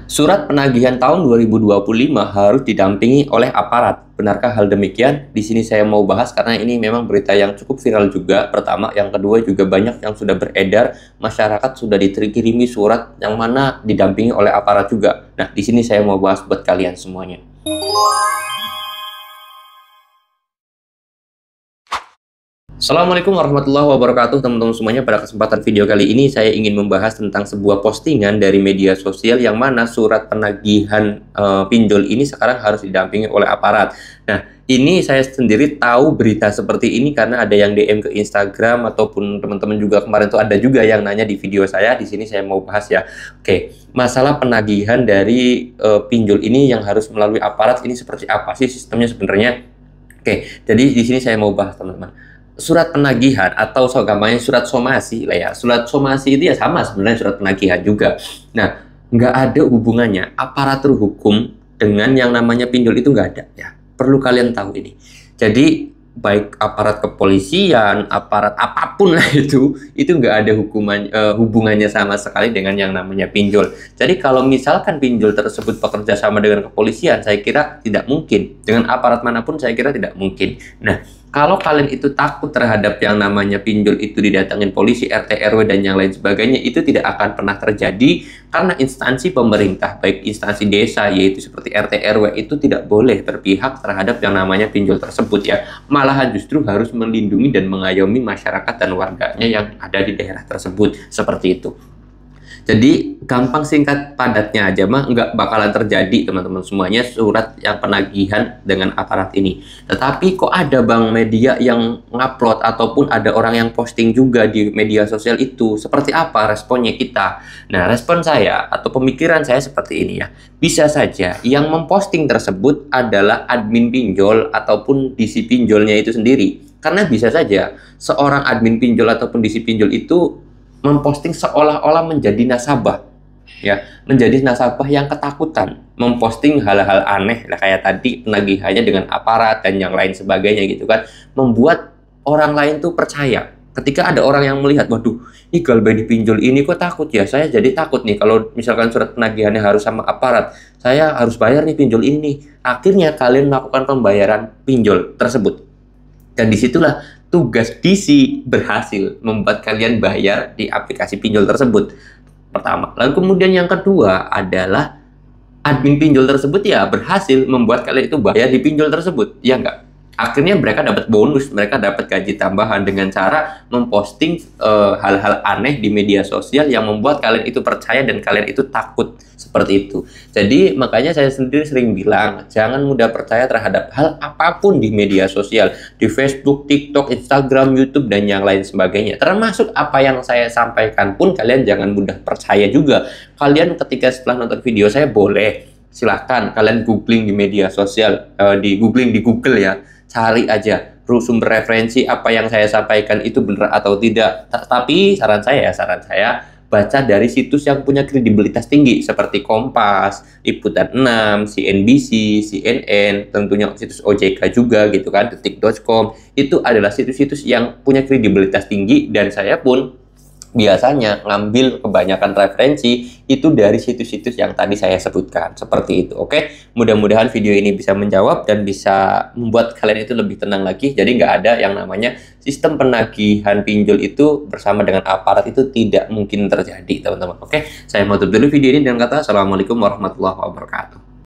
Surat penagihan tahun 2025 harus didampingi oleh aparat. Benarkah hal demikian? Di sini saya mau bahas karena ini memang berita yang cukup viral juga. Pertama, yang kedua juga banyak yang sudah beredar. Masyarakat sudah dikirimi surat yang mana didampingi oleh aparat juga. Nah, di sini saya mau bahas buat kalian semuanya. Assalamualaikum warahmatullahi wabarakatuh teman-teman semuanya. Pada kesempatan video kali ini saya ingin membahas tentang sebuah postingan dari media sosial yang mana surat penagihan pinjol ini sekarang harus didampingi oleh aparat. Nah, ini saya sendiri tahu berita seperti ini karena ada yang DM ke Instagram ataupun teman-teman juga kemarin tuh ada juga yang nanya di video saya. Di sini saya mau bahas ya. Oke, masalah penagihan dari pinjol ini yang harus melalui aparat ini seperti apa sih sistemnya sebenarnya? Oke, jadi di sini saya mau bahas teman-teman. Surat penagihan atau gampangnya surat somasi lah ya. Surat somasi itu ya sama sebenarnya surat penagihan juga. Nah, nggak ada hubungannya aparatur hukum dengan yang namanya pinjol itu nggak ada ya. Perlu kalian tahu ini. Jadi baik aparat kepolisian, aparat apapun lah itu nggak ada hubungannya sama sekali dengan yang namanya pinjol. Jadi kalau misalkan pinjol tersebut bekerja sama dengan kepolisian, saya kira tidak mungkin. Dengan aparat manapun saya kira tidak mungkin. Nah, kalau kalian itu takut terhadap yang namanya pinjol itu didatangin polisi, RT, RW, dan yang lain sebagainya, itu tidak akan pernah terjadi karena instansi pemerintah, baik instansi desa, yaitu seperti RT, RW, itu tidak boleh berpihak terhadap yang namanya pinjol tersebut ya. Malahan justru harus melindungi dan mengayomi masyarakat dan warganya yang ada di daerah tersebut, seperti itu. Jadi gampang singkat padatnya aja mah nggak bakalan terjadi teman-teman semuanya surat yang penagihan dengan aparat ini. Tetapi kok ada bang media yang ngupload ataupun ada orang yang posting juga di media sosial itu. Seperti apa responnya kita? Nah, respon saya atau pemikiran saya seperti ini ya. Bisa saja yang memposting tersebut adalah admin pinjol ataupun DC pinjolnya itu sendiri. Karena bisa saja seorang admin pinjol ataupun DC pinjol itu memposting seolah-olah menjadi nasabah ya, menjadi nasabah yang ketakutan, memposting hal-hal aneh lah kayak tadi penagihannya dengan aparat dan yang lain sebagainya gitu kan, membuat orang lain tuh percaya. Ketika ada orang yang melihat, waduh, ini Galbay dipinjol ini kok takut ya, saya jadi takut nih kalau misalkan surat penagihannya harus sama aparat, saya harus bayar nih pinjol ini. Akhirnya kalian melakukan pembayaran pinjol tersebut, dan disitulah tugas DC berhasil membuat kalian bayar di aplikasi pinjol tersebut. Pertama. Lalu kemudian yang kedua adalah admin pinjol tersebut ya berhasil membuat kalian itu bayar di pinjol tersebut. Ya enggak? Akhirnya mereka dapat bonus, mereka dapat gaji tambahan dengan cara memposting hal-hal aneh di media sosial yang membuat kalian itu percaya dan kalian itu takut, seperti itu. Jadi makanya saya sendiri sering bilang, jangan mudah percaya terhadap hal apapun di media sosial, di Facebook, TikTok, Instagram, YouTube, dan yang lain sebagainya. Termasuk apa yang saya sampaikan pun kalian jangan mudah percaya juga. Kalian ketika setelah nonton video saya boleh, silahkan kalian googling di media sosial, di Google ya. Cari aja sumber referensi apa yang saya sampaikan itu benar atau tidak. Tapi saran saya baca dari situs yang punya kredibilitas tinggi seperti Kompas, Liputan 6, CNBC, CNN, tentunya situs OJK juga gitu kan, detik.com. Itu adalah situs-situs yang punya kredibilitas tinggi dan saya pun biasanya ngambil kebanyakan referensi itu dari situs-situs yang tadi saya sebutkan, seperti itu. Oke, mudah-mudahan video ini bisa menjawab dan bisa membuat kalian itu lebih tenang lagi. Jadi nggak ada yang namanya sistem penagihan pinjol itu bersama dengan aparat itu tidak mungkin terjadi, teman-teman. Oke, saya mau tutup dulu video ini dengan kata Assalamualaikum warahmatullahi wabarakatuh.